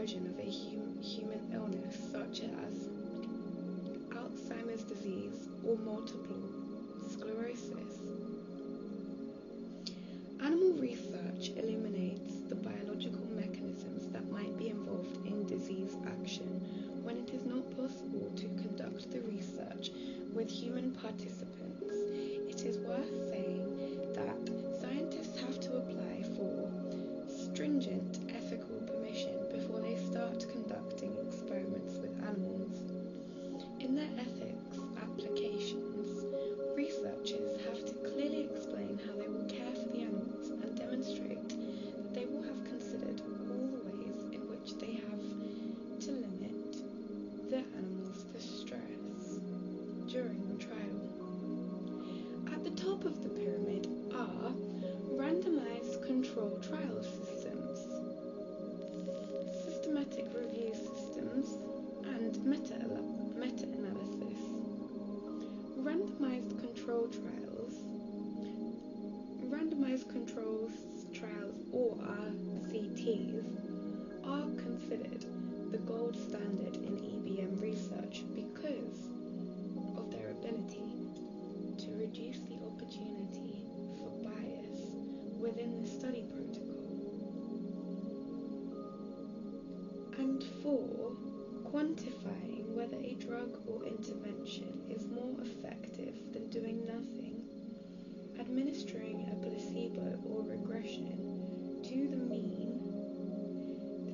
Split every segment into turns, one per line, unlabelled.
version of a human illness such as Alzheimer's disease or multiple sclerosis. Animal research illuminates the biological mechanisms that might be involved in disease action when it is not possible to conduct the research with human participants. It is worth saying that scientists have to apply for stringent ethical permission before they start conducting experiments with animals. In their ethics applications, researchers have to clearly explain how they will care for the animals and demonstrate that they will have considered all the ways in which they have to limit the animals' distress during the trial. At the top of the pyramid are randomized control trial systems, systematic review systems, and meta-analysis. Randomized controls trials, or RCTs, are considered the gold standard in EBM research because of their ability to reduce the opportunity for bias within the study protocol, and for quantifying whether a drug or intervention is more effective than doing nothing. Administering a placebo or regression to the mean, the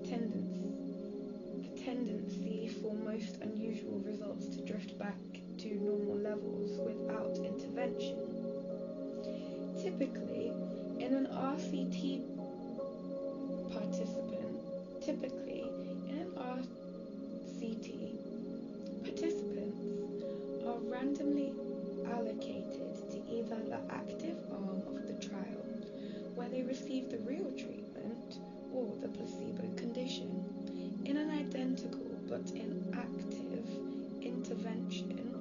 tendency for most unusual results to drift back to normal levels without intervention. Typically, in an RCT participants are randomly allocated to either the active arm of the trial, where they receive the real treatment, or the placebo condition. In an identical but inactive intervention,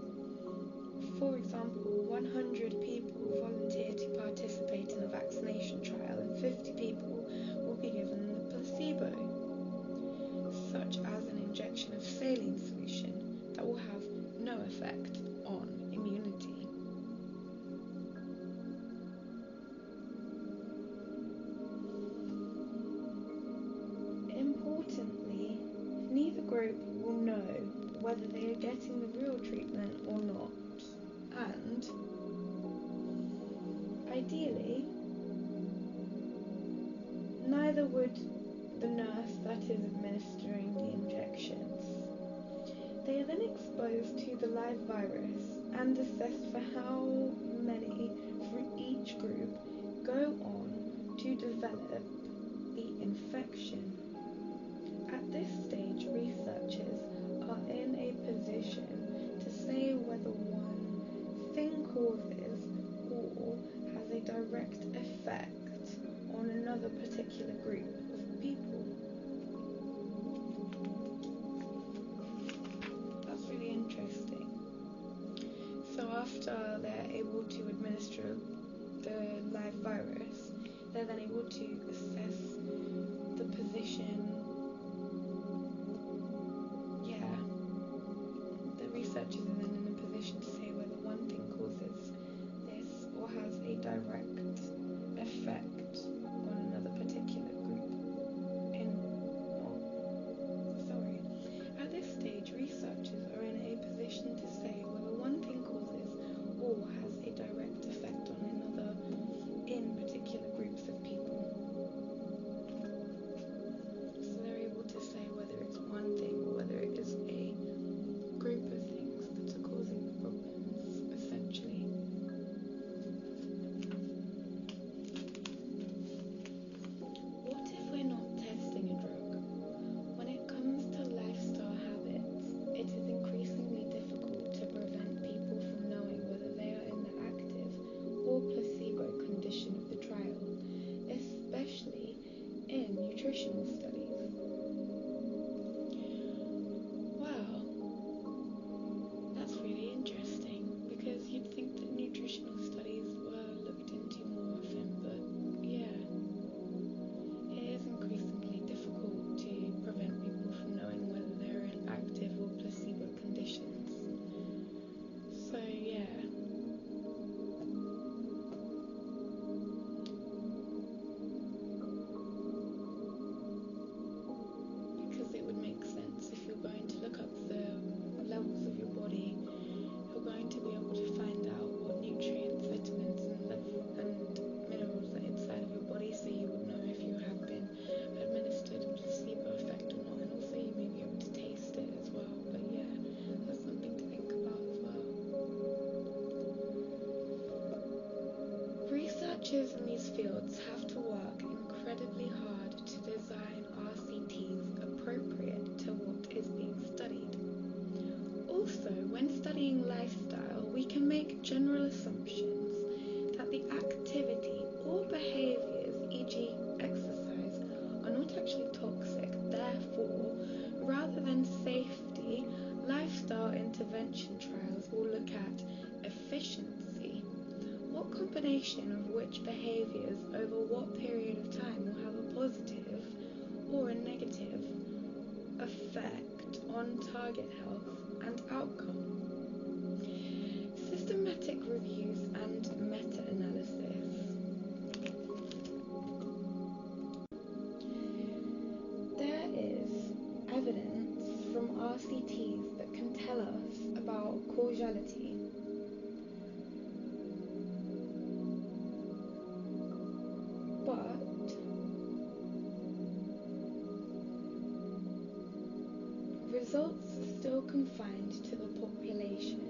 for example, 100 people volunteer to participate in a vaccination trial and 50 people will be given the placebo, such as an injection of saline solution that will have no effect on immunity. Importantly, neither group will know whether they are getting the real treatment or not, and ideally, neither would the nurse that is administering the injections. They are then exposed to the live virus and assessed for how many from each group go on to develop the infection. At this stage, researchers are in a position to say whether one thing causes or has a direct effect on another particular group of people. That's really interesting. So after they're able to administer the live virus, they're then able to assess the position. The researchers are then in a position to say whether one thing causes this or has a direct effect on another particular group. At this stage, researchers are in a position to say whether one thing causes or has a direct effect on another in particular groups of people. So they're able to say whether it's one thing or whether it is a group of things that are causing the problems, essentially. What if we're not testing a drug? When it comes to lifestyle habits, it is increasingly difficult to prevent people from knowing whether they are in the active or placebo condition of the trial, especially in nutritional studies. Wow, that's really interesting, because you'd think that nutritional studies were looked into more often, but yeah, it is increasingly difficult to prevent people researchers in these fields have to work incredibly hard to design RCTs appropriate to what is being studied. Also, when studying lifestyle, we can make general assumptions that the activity or behaviours, e.g. exercise, are not actually toxic. Therefore, rather than safety, lifestyle intervention trials will look at efficiency. What combination of which behaviours over what period of time will have a positive or a negative effect on target health and outcome. Systematic reviews and meta-analysis. There is evidence from RCTs that can tell us about causality. But results are still confined to the population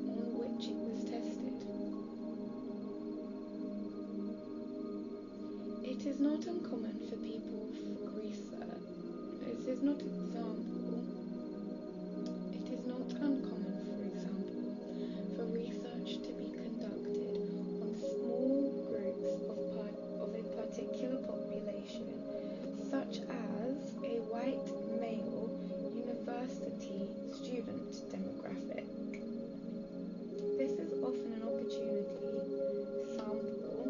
on which it was tested. It is not uncommon for people for research. It is not uncommon, for example, for research to be conducted on small groups of a particular population, such as a white male university student demographic. This is often an opportunity sample.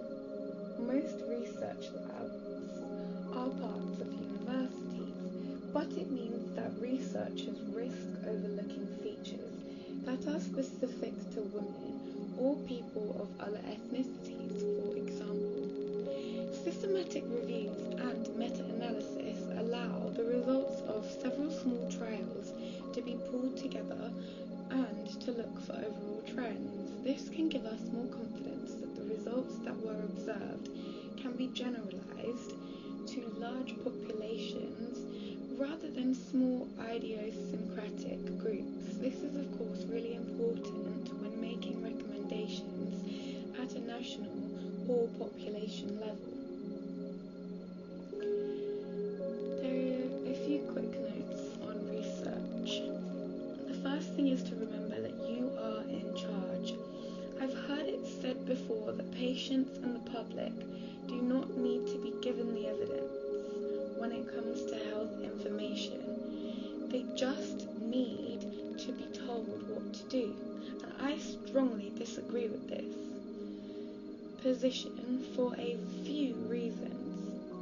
Most research labs are parts of universities, but it means that researchers risk overlooking features that are specific to women or people of other ethnicities, for example. Systematic reviews and meta-analysis allow the results of several small trials to be pulled together and to look for overall trends. This can give us more confidence that the results that were observed can be generalized to large populations rather than small idiosyncratic groups. This is of course really important when making recommendations at a national or population level. There are a few quick notes on research. The first thing is to remember that you are in charge. I've heard it said before that patients and the public do not need to be given the evidence when it comes to health information. They just need to be told what to do, and I strongly disagree with this position for a few reasons.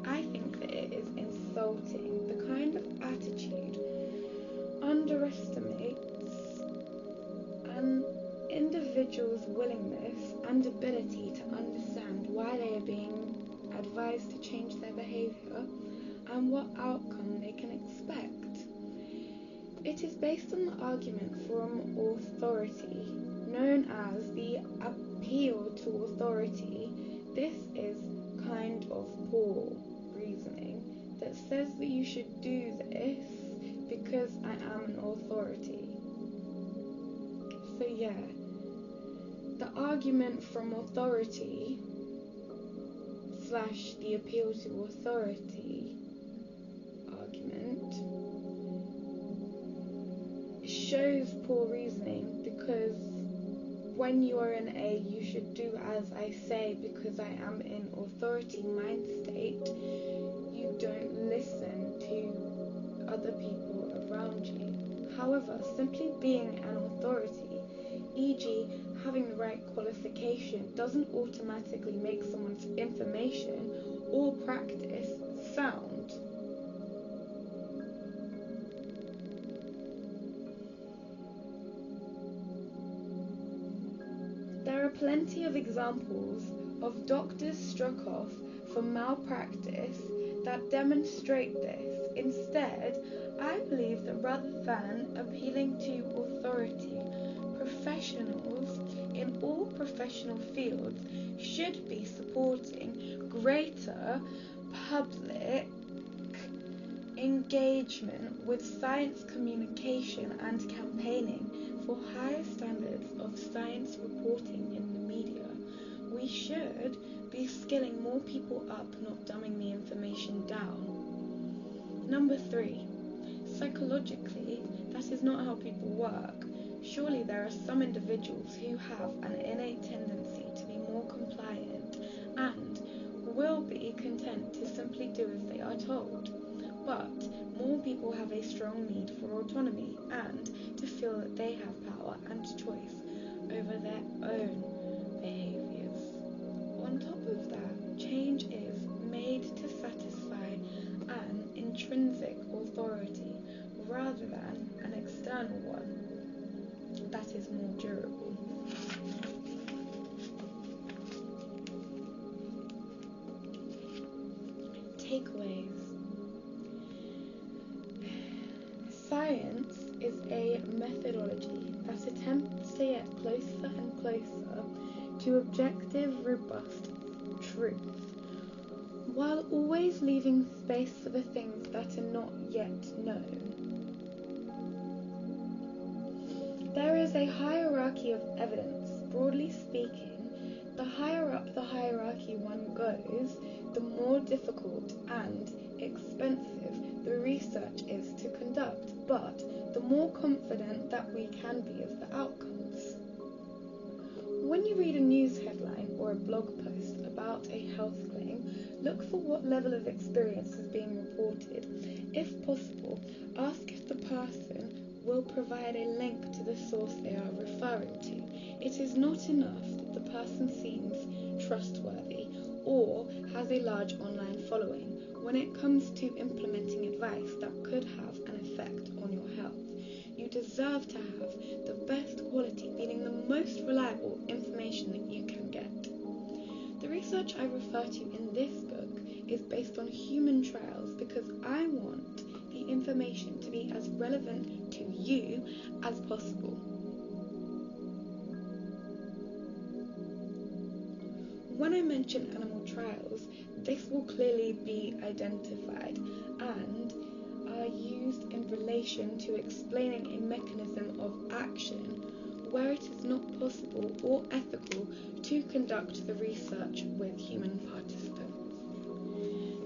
I think that it is insulting. The kind of attitude underestimates an individual's willingness and ability to understand why they are being advised to change their behaviour and what outcome they can expect. It is based on the argument from authority, known as the appeal to authority. This is kind of poor reasoning that says that you should do this because I am an authority. So yeah, the argument from authority / the appeal to authority argument shows poor reasoning, because when you are in a you should do as I say because I am in authority mind state, you don't listen to other people around you. However, simply being an authority, e.g. having the right qualification, doesn't automatically make someone's information or practice sound. There are plenty of examples of doctors struck off for malpractice that demonstrate this. Instead, I believe that rather than appealing to authority, professionals in all professional fields should be supporting greater public engagement with science communication and campaigning for higher standards of science reporting in the media. We should be skilling more people up, not dumbing the information down. Number 3. Psychologically, that is not how people work. Surely there are some individuals who have an innate tendency to be more compliant and will be content to simply do as they are told. But more people have a strong need for autonomy and to feel that they have power and choice over their own behaviours. On top of that, change is made to satisfy an intrinsic authority rather than an external one that is more durable. Takeaways. Science is a methodology that attempts to get closer and closer to objective, robust truth, while always leaving space for the things that are not yet known. There is a hierarchy of evidence. Broadly speaking, the higher up the hierarchy one goes, the more difficult and expensive the research is to conduct, but the more confident that we can be of the outcomes. When you read a news headline or a blog post about a health claim, look for what level of experience is being reported. If possible, ask if the person will provide a link to the source they are referring to. It is not enough that the person seems trustworthy or has a large online following when it comes to implementing advice that could have an effect on your health. You deserve to have the best quality, meaning the most reliable information that you can get. The research I refer to in this book is based on human trials because I want the information to be as relevant to you as possible. When I mention animal trials, this will clearly be identified and are used in relation to explaining a mechanism of action where it is not possible or ethical to conduct the research with human participants.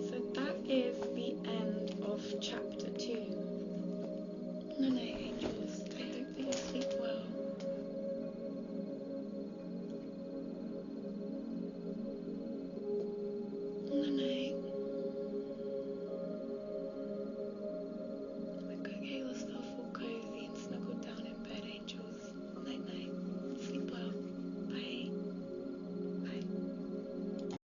So that is the end of chapter 2. Night, angels.